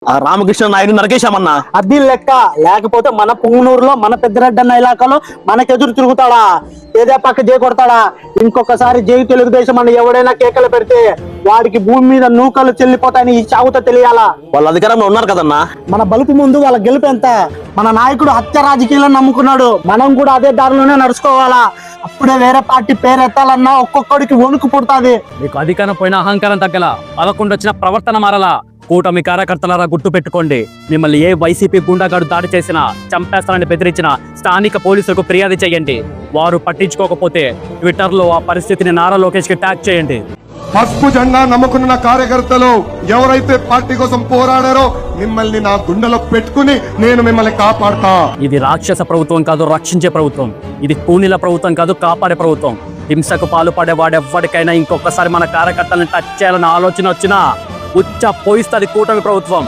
ఆ రామకృష్ణ నాయుడు నరకేశామన్నా. అది లెక్క. లేకపోతే మన పుంగనూరులో మన పెద్దరెడ్డన్న ఇలాకాలో మనకెదురు తిరుగుతాడా? ఏదే పక్క జై కొడతాడా? ఇంకొకసారి జై తెలుగుదేశం అని ఎవడైనా కేకలు పెడితే వాడికి భూమి మీద నూకలు చెల్లిపోతాయని ఈ చావుతో తెలియాలా? వాళ్ళ అధికారంలో ఉన్నారు కదన్నా. మన బలుపు ముందు వాళ్ళ గెలుపు ఎంత? మన నాయకుడు హత్య రాజకీయాలను నమ్ముకున్నాడు. మనం కూడా అదే దారిలోనే నడుచుకోవాలా. అప్పుడే వేరే పార్టీ పేరెత్తాలన్నా ఒక్కొక్కడికి వణుకు పుడుతుంది. మీకు అధికారం పోయిన అహంకారం తగ్గల, పదకొండు వచ్చిన ప్రవర్తన మారలా. కూటమి కార్యకర్తలారా గుర్తు పెట్టుకోండి, మిమ్మల్ని ఏ వైసీపీ గుండాగాడు దాడి చేసినా, చంపేస్తానని బెదిరించిన స్థానిక పోలీసులకు ఫిర్యాదు చేయండి. వారు పట్టించుకోకపోతే ట్విట్టర్లో ఆ పరిస్థితిని నారా లోకేష్ కి ట్యాగ్ చేయండి. పసుపు జెండా నమ్ముకున్న కార్యకర్తలు ఎవరైతే పార్టీ కోసం పోరాడారో మిమ్మల్ని నా గుండెలో పెట్టుకుని నేను మిమ్మల్ని కాపాడతా. ఇది రాక్షస ప్రభుత్వం కాదు, రక్షించే ప్రభుత్వం. ఇది కూనీల ప్రభుత్వం కాదు, కాపాడే ప్రభుత్వం. హింసకు పాల్పడే వాడెవ్వడికైనా ఇంకొకసారి మన కార్యకర్తలను టచ్ చేయాలన్న ఆలోచన వచ్చినా ఉచ్చ పోయిస్తుంది కూటమి ప్రభుత్వం.